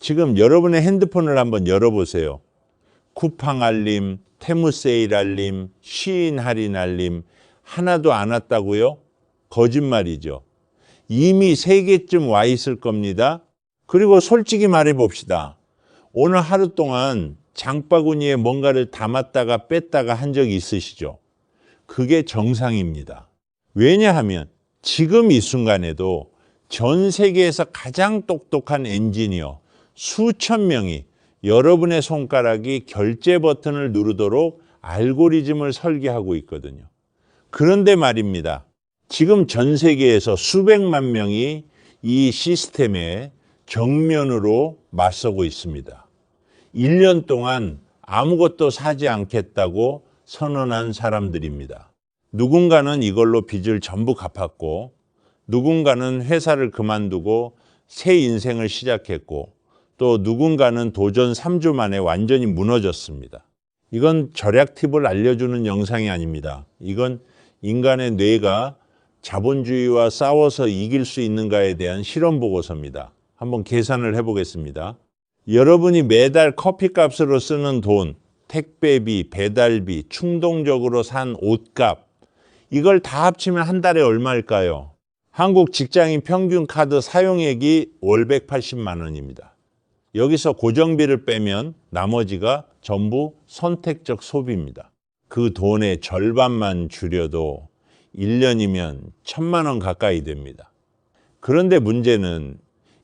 지금 여러분의 핸드폰을 한번 열어보세요. 쿠팡 알림, 테무 세일 알림, 쉬인 할인 알림 하나도 안 왔다고요? 거짓말이죠. 이미 3개쯤 와 있을 겁니다. 그리고 솔직히 말해 봅시다. 오늘 하루 동안 장바구니에 뭔가를 담았다가 뺐다가 한 적이 있으시죠? 그게 정상입니다. 왜냐하면 지금 이 순간에도 전 세계에서 가장 똑똑한 엔지니어 수천 명이 여러분의 손가락이 결제 버튼을 누르도록 알고리즘을 설계하고 있거든요. 그런데 말입니다. 지금 전 세계에서 수백만 명이 이 시스템에 정면으로 맞서고 있습니다. 1년 동안 아무것도 사지 않겠다고 선언한 사람들입니다. 누군가는 이걸로 빚을 전부 갚았고, 누군가는 회사를 그만두고 새 인생을 시작했고, 또 누군가는 도전 3주 만에 완전히 무너졌습니다. 이건 절약 팁을 알려주는 영상이 아닙니다. 이건 인간의 뇌가 자본주의와 싸워서 이길 수 있는가에 대한 실험 보고서입니다. 한번 계산을 해보겠습니다. 여러분이 매달 커피값으로 쓰는 돈, 택배비, 배달비, 충동적으로 산 옷값, 이걸 다 합치면 한 달에 얼마일까요? 한국 직장인 평균 카드 사용액이 월 180만 원입니다. 여기서 고정비를 빼면 나머지가 전부 선택적 소비입니다. 그 돈의 절반만 줄여도 1년이면 1,000만 원 가까이 됩니다. 그런데 문제는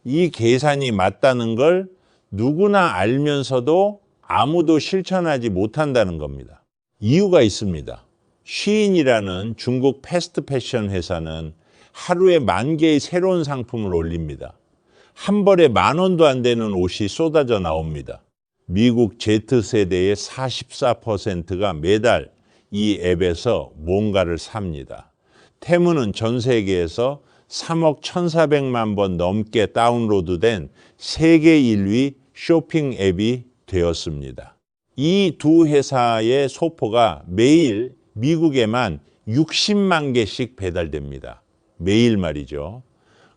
이 계산이 맞다는 걸 누구나 알면서도 아무도 실천하지 못한다는 겁니다. 이유가 있습니다. 쉬인이라는 중국 패스트 패션 회사는 하루에 10,000개의 새로운 상품을 올립니다. 한 벌에 10,000원도 안 되는 옷이 쏟아져 나옵니다. 미국 Z세대의 44%가 매달 이 앱에서 뭔가를 삽니다. 테무는 전 세계에서 3억 1,400만 번 넘게 다운로드된 세계 1위 쇼핑 앱이 되었습니다. 이 두 회사의 소포가 매일 미국에만 60만 개씩 배달됩니다. 매일 말이죠.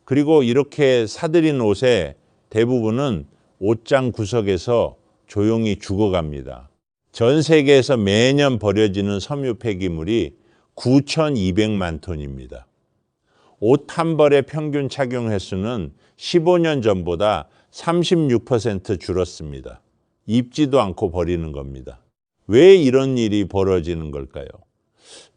그리고 이렇게 사들인 옷의 대부분은 옷장 구석에서 조용히 죽어갑니다. 전 세계에서 매년 버려지는 섬유 폐기물이 9,200만 톤입니다. 옷 한 벌의 평균 착용 횟수는 15년 전보다 36% 줄었습니다. 입지도 않고 버리는 겁니다. 왜 이런 일이 벌어지는 걸까요?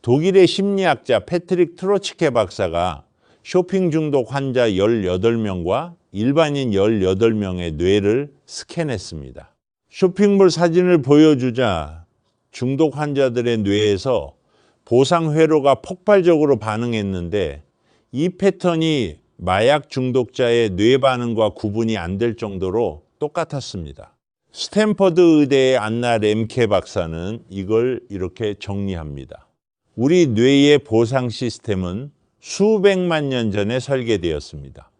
독일의 심리학자 패트릭 트로츠케 박사가 쇼핑 중독 환자 18명과 일반인 18명의 뇌를 스캔했습니다. 쇼핑몰 사진을 보여주자 중독 환자들의 뇌에서 보상 회로가 폭발적으로 반응했는데 이 패턴이 마약 중독자의 뇌 반응과 구분이 안 될 정도로 똑같았습니다. 스탠퍼드 의대의 안나 렘케 박사는 이걸 이렇게 정리합니다. 우리 뇌의 보상 시스템은 수백만 년 전에 설계되었습니다.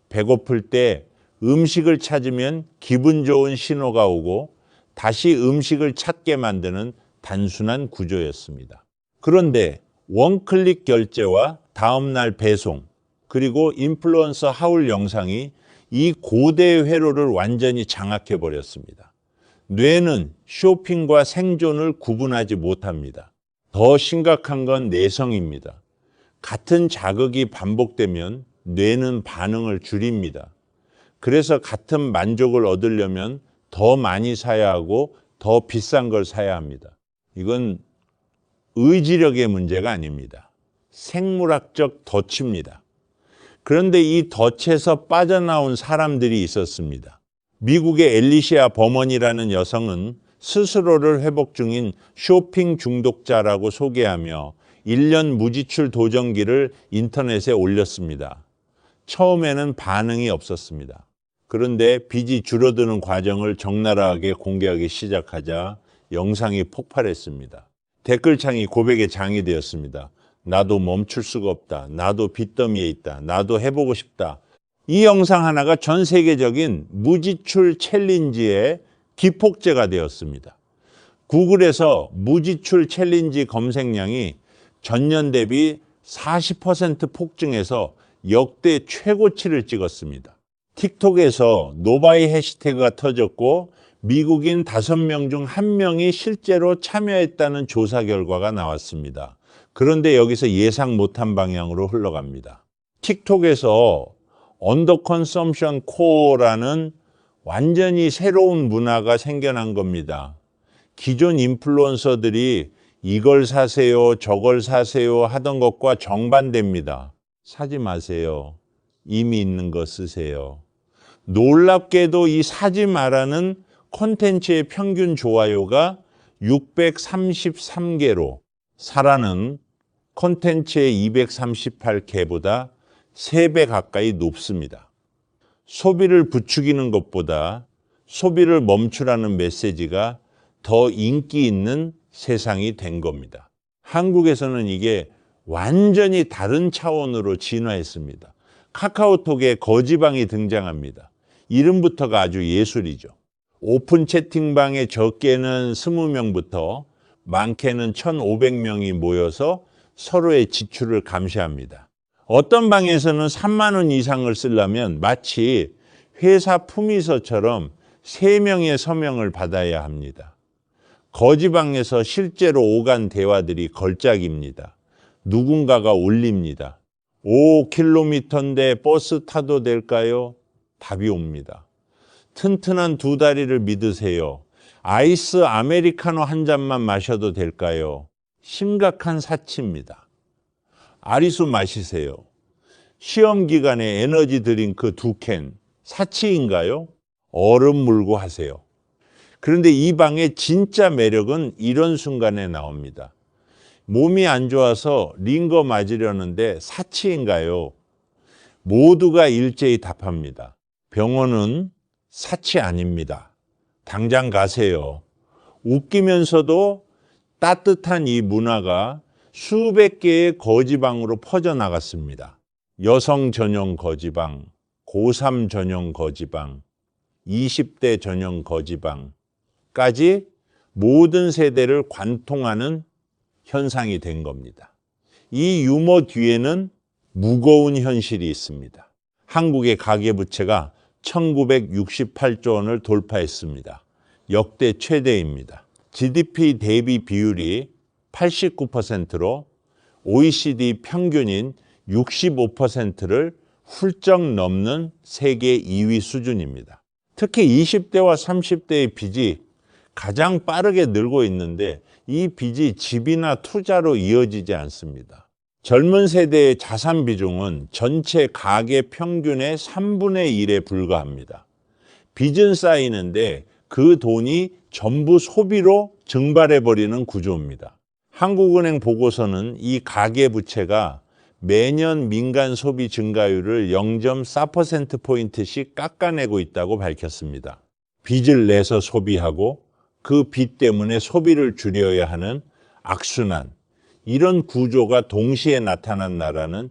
배고플 때 음식을 찾으면 기분 좋은 신호가 오고 다시 음식을 찾게 만드는 단순한 구조였습니다. 그런데 원클릭 결제와 다음날 배송, 그리고 인플루언서 하울 영상이 이 고대 회로를 완전히 장악해 버렸습니다. 뇌는 쇼핑과 생존을 구분하지 못합니다. 더 심각한 건 내성입니다. 같은 자극이 반복되면 뇌는 반응을 줄입니다. 그래서 같은 만족을 얻으려면 더 많이 사야 하고 더 비싼 걸 사야 합니다. 이건 의지력의 문제가 아닙니다. 생물학적 덫입니다. 그런데 이 덫에서 빠져나온 사람들이 있었습니다. 미국의 엘리시아 버먼이라는 여성은 스스로를 회복 중인 쇼핑 중독자라고 소개하며 1년 무지출 도전기를 인터넷에 올렸습니다. 처음에는 반응이 없었습니다. 그런데 빚이 줄어드는 과정을 적나라하게 공개하기 시작하자 영상이 폭발했습니다. 댓글창이 고백의 장이 되었습니다. 나도 멈출 수가 없다. 나도 빚더미에 있다. 나도 해보고 싶다. 이 영상 하나가 전 세계적인 무지출 챌린지의 기폭제가 되었습니다. 구글에서 무지출 챌린지 검색량이 전년 대비 40% 폭증해서 역대 최고치를 찍었습니다. 틱톡에서 노바이 해시태그가 터졌고 미국인 5명 중 1명이 실제로 참여했다는 조사 결과가 나왔습니다. 그런데 여기서 예상 못한 방향으로 흘러갑니다. 틱톡에서 언더 컨섬션 코어라는 완전히 새로운 문화가 생겨난 겁니다. 기존 인플루언서들이 이걸 사세요, 저걸 사세요 하던 것과 정반대입니다. 사지 마세요. 이미 있는 거 쓰세요. 놀랍게도 이 사지 마라는 콘텐츠의 평균 좋아요가 633개로 사라는 콘텐츠의 238개보다 3배 가까이 높습니다. 소비를 부추기는 것보다 소비를 멈추라는 메시지가 더 인기 있는 세상이 된 겁니다. 한국에서는 이게 완전히 다른 차원으로 진화했습니다. 카카오톡에 거지방이 등장합니다. 이름부터가 아주 예술이죠. 오픈 채팅방에 적게는 20명부터 많게는 1,500명이 모여서 서로의 지출을 감시합니다. 어떤 방에서는 3만 원 이상을 쓰려면 마치 회사 품위서처럼 3명의 서명을 받아야 합니다. 거지방에서 실제로 오간 대화들이 걸작입니다. 누군가가 올립니다. 5km인데 버스 타도 될까요? 답이 옵니다. 튼튼한 2다리를 믿으세요. 아이스 아메리카노 한 잔만 마셔도 될까요? 심각한 사치입니다. 아리수 마시세요. 시험 기간에 에너지 드링크 2캔 사치인가요? 얼음 물고 하세요. 그런데 이 방의 진짜 매력은 이런 순간에 나옵니다. 몸이 안 좋아서 링거 맞으려는데 사치인가요? 모두가 일제히 답합니다. 병원은 사치 아닙니다. 당장 가세요. 웃기면서도 따뜻한 이 문화가 수백 개의 거지방으로 퍼져나갔습니다. 여성 전용 거지방, 고3 전용 거지방, 20대 전용 거지방까지 모든 세대를 관통하는 현상이 된 겁니다. 이 유머 뒤에는 무거운 현실이 있습니다. 한국의 가계부채가 1968조 원을 돌파했습니다. 역대 최대입니다. GDP 대비 비율이 89%로 OECD 평균인 65%를 훌쩍 넘는 세계 2위 수준입니다. 특히 20대와 30대의 빚이 가장 빠르게 늘고 있는데 이 빚이 집이나 투자로 이어지지 않습니다. 젊은 세대의 자산 비중은 전체 가계 평균의 3분의 1에 불과합니다. 빚은 쌓이는데 그 돈이 전부 소비로 증발해버리는 구조입니다. 한국은행 보고서는 이 가계부채가 매년 민간 소비 증가율을 0.4%포인트씩 깎아내고 있다고 밝혔습니다. 빚을 내서 소비하고 그 빚 때문에 소비를 줄여야 하는 악순환, 이런 구조가 동시에 나타난 나라는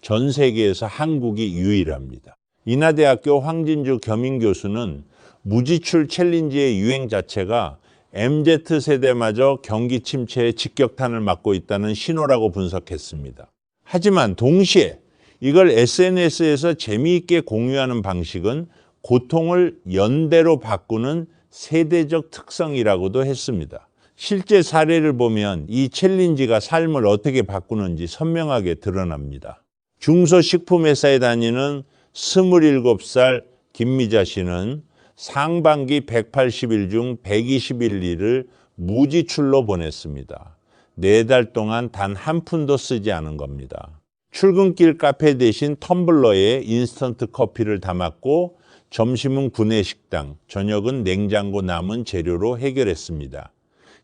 전 세계에서 한국이 유일합니다. 인하대학교 황진주 겸임교수는 무지출 챌린지의 유행 자체가 MZ세대마저 경기 침체의 직격탄을 맞고 있다는 신호라고 분석했습니다. 하지만 동시에 이걸 SNS에서 재미있게 공유하는 방식은 고통을 연대로 바꾸는 세대적 특성이라고도 했습니다. 실제 사례를 보면 이 챌린지가 삶을 어떻게 바꾸는지 선명하게 드러납니다. 중소식품회사에 다니는 27살 김미자 씨는 상반기 180일 중 121일을 무지출로 보냈습니다. 4달 동안 단 한 푼도 쓰지 않은 겁니다. 출근길 카페 대신 텀블러에 인스턴트 커피를 담았고 점심은 구내식당, 저녁은 냉장고 남은 재료로 해결했습니다.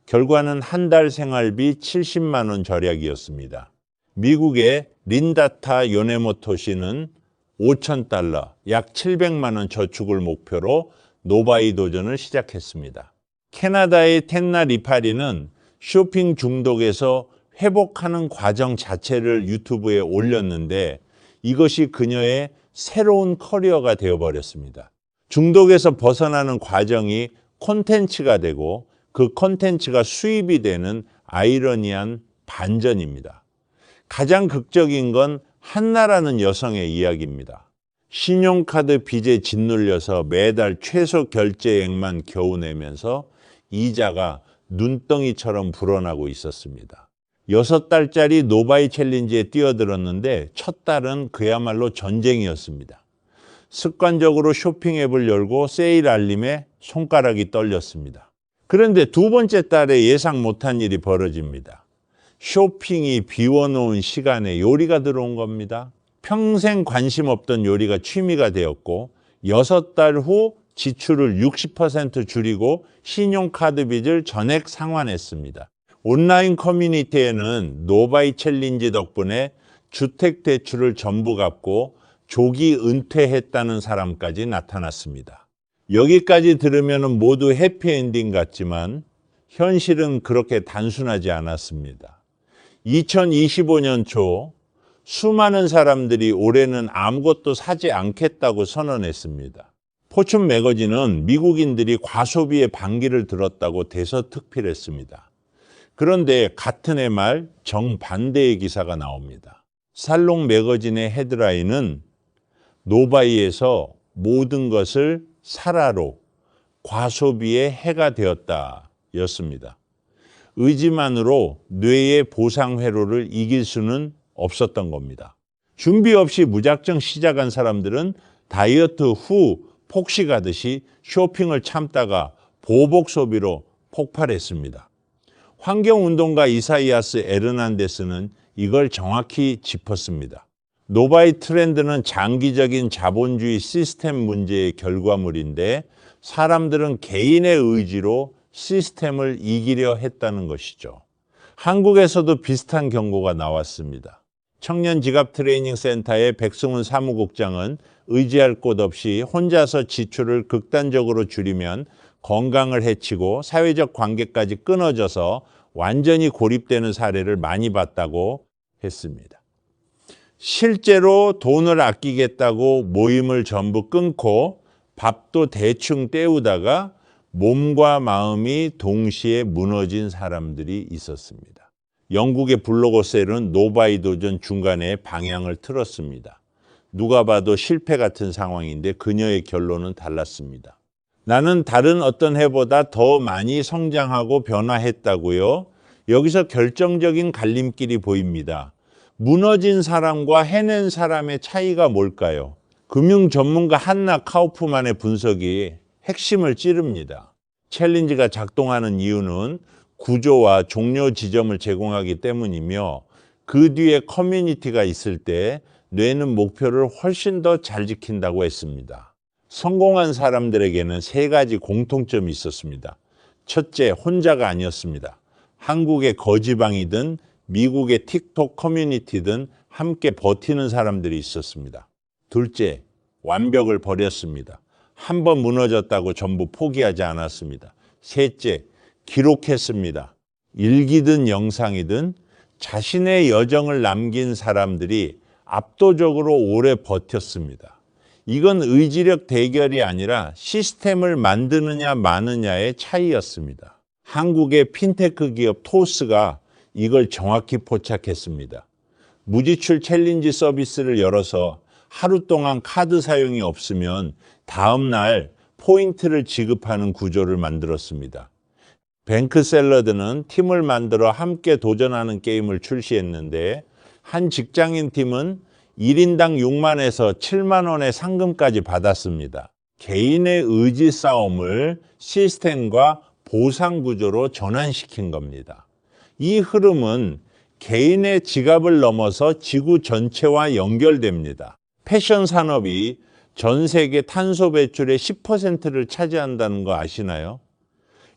결과는 한 달 생활비 70만 원 절약이었습니다. 미국의 린다타 요네모토 씨는 5,000달러, 약 700만 원 저축을 목표로 노바이 도전을 시작했습니다. 캐나다의 텐나 리파리는 쇼핑 중독에서 회복하는 과정 자체를 유튜브에 올렸는데 이것이 그녀의 새로운 커리어가 되어버렸습니다. 중독에서 벗어나는 과정이 콘텐츠가 되고 그 콘텐츠가 수입이 되는 아이러니한 반전입니다. 가장 극적인 건 한나라는 여성의 이야기입니다. 신용카드 빚에 짓눌려서 매달 최소 결제액만 겨우 내면서 이자가 눈덩이처럼 불어나고 있었습니다. 6달짜리 노바이 챌린지에 뛰어들었는데 첫 달은 그야말로 전쟁이었습니다. 습관적으로 쇼핑 앱을 열고 세일 알림에 손가락이 떨렸습니다. 그런데 두 번째 달에 예상 못한 일이 벌어집니다. 쇼핑이 비워놓은 시간에 요리가 들어온 겁니다. 평생 관심 없던 요리가 취미가 되었고 6달 후 지출을 60% 줄이고 신용카드 빚을 전액 상환했습니다. 온라인 커뮤니티에는 노바이 챌린지 덕분에 주택대출을 전부 갚고 조기 은퇴했다는 사람까지 나타났습니다. 여기까지 들으면 모두 해피엔딩 같지만 현실은 그렇게 단순하지 않았습니다. 2025년 초 수많은 사람들이 올해는 아무것도 사지 않겠다고 선언했습니다. 포춘 매거진은 미국인들이 과소비에 반기를 들었다고 대서특필했습니다. 그런데 같은 해 말 정반대의 기사가 나옵니다. 살롱 매거진의 헤드라인은 노바이에서 모든 것을 사라로 과소비의 해가 되었다 였습니다. 의지만으로 뇌의 보상 회로를 이길 수는 없었던 겁니다. 준비 없이 무작정 시작한 사람들은 다이어트 후 폭식하듯이 쇼핑을 참다가 보복 소비로 폭발했습니다. 환경운동가 이사이아스 에르난데스는 이걸 정확히 짚었습니다. 노바이 트렌드는 장기적인 자본주의 시스템 문제의 결과물인데 사람들은 개인의 의지로 시스템을 이기려 했다는 것이죠. 한국에서도 비슷한 경고가 나왔습니다. 청년지갑트레이닝센터의 백승훈 사무국장은 의지할 곳 없이 혼자서 지출을 극단적으로 줄이면 건강을 해치고 사회적 관계까지 끊어져서 완전히 고립되는 사례를 많이 봤다고 했습니다. 실제로 돈을 아끼겠다고 모임을 전부 끊고 밥도 대충 때우다가 몸과 마음이 동시에 무너진 사람들이 있었습니다. 영국의 블로거 셀은 노바이 도전 중간에 방향을 틀었습니다. 누가 봐도 실패 같은 상황인데 그녀의 결론은 달랐습니다. 나는 다른 어떤 해보다 더 많이 성장하고 변화했다고요. 여기서 결정적인 갈림길이 보입니다. 무너진 사람과 해낸 사람의 차이가 뭘까요? 금융 전문가 한나 카우프만의 분석이 핵심을 찌릅니다. 챌린지가 작동하는 이유는 구조와 종료 지점을 제공하기 때문이며 그 뒤에 커뮤니티가 있을 때 뇌는 목표를 훨씬 더 잘 지킨다고 했습니다. 성공한 사람들에게는 3가지 공통점이 있었습니다. 첫째, 혼자가 아니었습니다. 한국의 거지방이든 미국의 틱톡 커뮤니티든 함께 버티는 사람들이 있었습니다. 둘째, 완벽을 버렸습니다. 한번 무너졌다고 전부 포기하지 않았습니다. 셋째, 기록했습니다. 일기든 영상이든 자신의 여정을 남긴 사람들이 압도적으로 오래 버텼습니다. 이건 의지력 대결이 아니라 시스템을 만드느냐 마느냐의 차이였습니다. 한국의 핀테크 기업 토스가 이걸 정확히 포착했습니다. 무지출 챌린지 서비스를 열어서 하루 동안 카드 사용이 없으면 다음 날 포인트를 지급하는 구조를 만들었습니다. 뱅크샐러드는 팀을 만들어 함께 도전하는 게임을 출시했는데 한 직장인 팀은 1인당 6만에서 7만 원의 상금까지 받았습니다. 개인의 의지 싸움을 시스템과 보상 구조로 전환시킨 겁니다. 이 흐름은 개인의 지갑을 넘어서 지구 전체와 연결됩니다. 패션 산업이 전 세계 탄소 배출의 10%를 차지한다는 거 아시나요?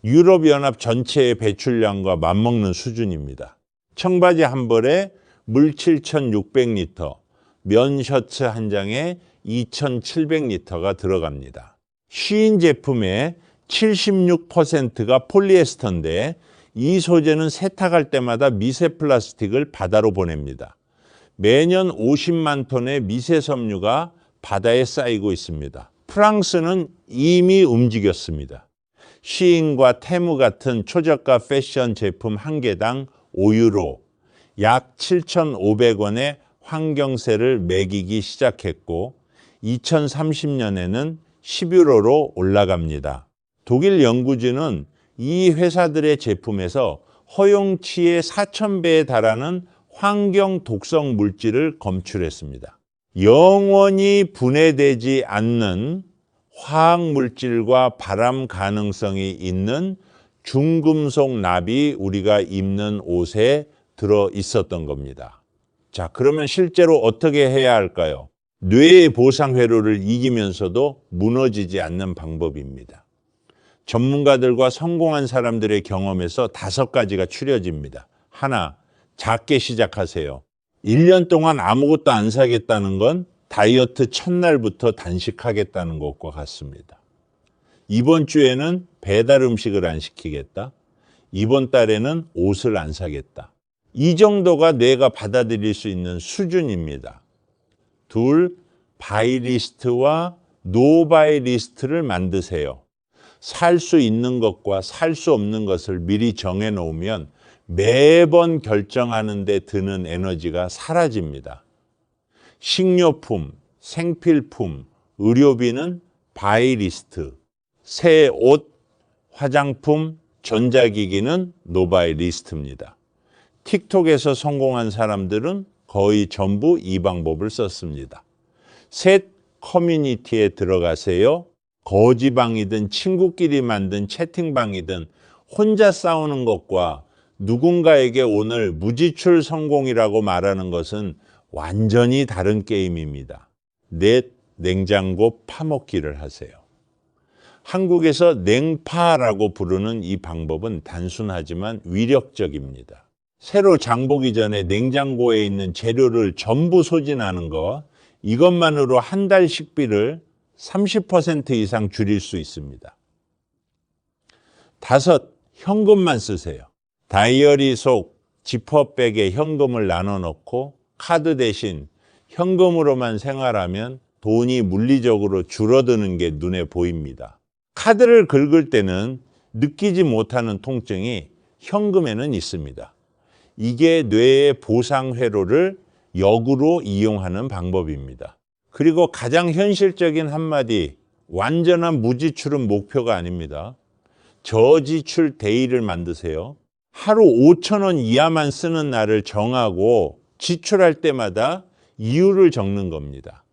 유럽연합 전체의 배출량과 맞먹는 수준입니다. 청바지 한 벌에 물 7,600리터, 면 셔츠 한 장에 2,700리터가 들어갑니다. 쉬인 제품의 76%가 폴리에스터인데 이 소재는 세탁할 때마다 미세 플라스틱을 바다로 보냅니다. 매년 50만 톤의 미세 섬유가 바다에 쌓이고 있습니다. 프랑스는 이미 움직였습니다. 쉬인과 테무 같은 초저가 패션 제품 한 개당 5유로, 약 7,500원의 환경세를 매기기 시작했고 2030년에는 11호로 올라갑니다. 독일 연구진은 이 회사들의 제품에서 허용치의 4,000배에 달하는 환경 독성 물질을 검출했습니다. 영원히 분해되지 않는 화학물질과 발암 가능성이 있는 중금속 납이 우리가 입는 옷에 들어 있었던 겁니다. 자, 그러면 실제로 어떻게 해야 할까요? 뇌의 보상 회로를 이기면서도 무너지지 않는 방법입니다. 전문가들과 성공한 사람들의 경험에서 5가지가 추려집니다. 하나, 작게 시작하세요. 1년 동안 아무것도 안 사겠다는 건 다이어트 첫날부터 단식하겠다는 것과 같습니다. 이번 주에는 배달 음식을 안 시키겠다. 이번 달에는 옷을 안 사겠다. 이 정도가 뇌가 받아들일 수 있는 수준입니다. 둘, 바이 리스트와 노바이 리스트를 만드세요. 살 수 있는 것과 살 수 없는 것을 미리 정해 놓으면 매번 결정하는 데 드는 에너지가 사라집니다. 식료품, 생필품, 의료비는 바이 리스트, 새 옷, 화장품, 전자기기는 노바이 리스트입니다. 틱톡에서 성공한 사람들은 거의 전부 이 방법을 썼습니다. 셋, 커뮤니티에 들어가세요. 거지방이든 친구끼리 만든 채팅방이든 혼자 싸우는 것과 누군가에게 오늘 무지출 성공이라고 말하는 것은 완전히 다른 게임입니다. 넷, 냉장고 파먹기를 하세요. 한국에서 냉파라고 부르는 이 방법은 단순하지만 위력적입니다. 새로 장보기 전에 냉장고에 있는 재료를 전부 소진하는 거, 이것만으로 한 달 식비를 30% 이상 줄일 수 있습니다. 다섯, 현금만 쓰세요. 다이어리 속 지퍼백에 현금을 나눠 넣고 카드 대신 현금으로만 생활하면 돈이 물리적으로 줄어드는 게 눈에 보입니다. 카드를 긁을 때는 느끼지 못하는 통증이 현금에는 있습니다. 이게 뇌의 보상 회로를 역으로 이용하는 방법입니다. 그리고 가장 현실적인 한마디, 완전한 무지출은 목표가 아닙니다. 저지출 데이를 만드세요. 하루 5,000원 이하만 쓰는 날을 정하고 지출할 때마다 이유를 적는 겁니다.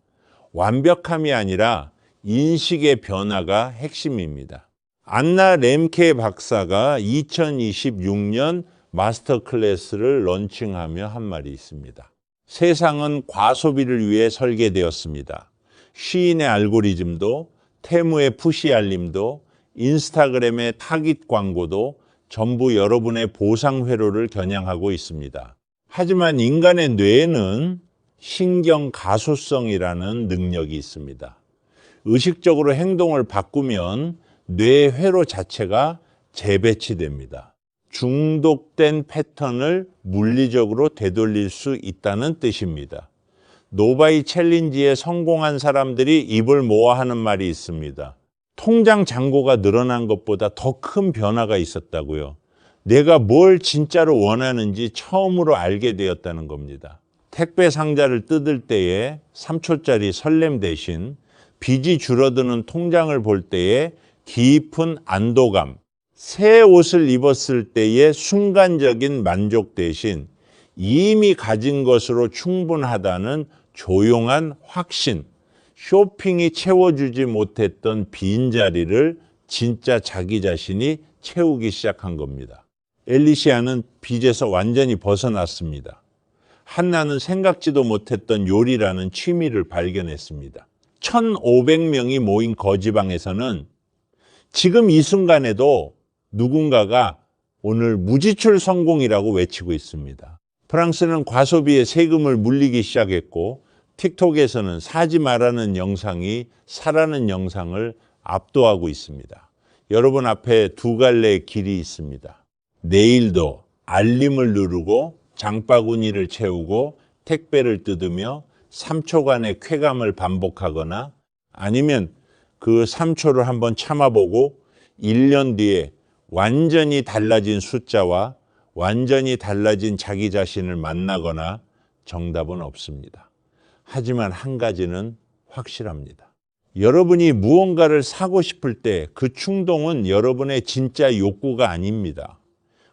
완벽함이 아니라 인식의 변화가 핵심입니다. 안나 렘케 박사가 2026년 마스터 클래스를 런칭하며 한 말이 있습니다. 세상은 과소비를 위해 설계되었습니다. 쉬인의 알고리즘도, 테무의 푸시 알림도, 인스타그램의 타깃 광고도 전부 여러분의 보상 회로를 겨냥하고 있습니다. 하지만 인간의 뇌에는 신경 가소성이라는 능력이 있습니다. 의식적으로 행동을 바꾸면 뇌 회로 자체가 재배치됩니다. 중독된 패턴을 물리적으로 되돌릴 수 있다는 뜻입니다. 노바이 챌린지에 성공한 사람들이 입을 모아 하는 말이 있습니다. 통장 잔고가 늘어난 것보다 더 큰 변화가 있었다고요. 내가 뭘 진짜로 원하는지 처음으로 알게 되었다는 겁니다. 택배 상자를 뜯을 때에 3초짜리 설렘 대신 빚이 줄어드는 통장을 볼 때의 깊은 안도감, 새 옷을 입었을 때의 순간적인 만족 대신 이미 가진 것으로 충분하다는 조용한 확신, 쇼핑이 채워주지 못했던 빈자리를 진짜 자기 자신이 채우기 시작한 겁니다. 엘리시아는 빚에서 완전히 벗어났습니다. 한나는 생각지도 못했던 요리라는 취미를 발견했습니다. 1,500명이 모인 거지방에서는 지금 이 순간에도 누군가가 오늘 무지출 성공이라고 외치고 있습니다. 프랑스는 과소비에 세금을 물리기 시작했고 틱톡에서는 사지 말라는 영상이 사라는 영상을 압도하고 있습니다. 여러분 앞에 두 갈래의 길이 있습니다. 내일도 알림을 누르고 장바구니를 채우고 택배를 뜯으며 3초간의 쾌감을 반복하거나 아니면 그 3초를 한번 참아보고 1년 뒤에 완전히 달라진 숫자와 완전히 달라진 자기 자신을 만나거나 정답은 없습니다. 하지만 한 가지는 확실합니다. 여러분이 무언가를 사고 싶을 때 그 충동은 여러분의 진짜 욕구가 아닙니다.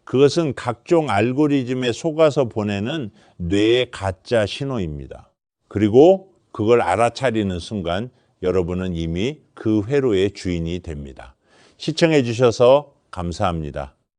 그것은 각종 알고리즘에 속아서 보내는 뇌의 가짜 신호입니다. 그리고 그걸 알아차리는 순간 여러분은 이미 그 회로의 주인이 됩니다. 시청해 주셔서 감사합니다.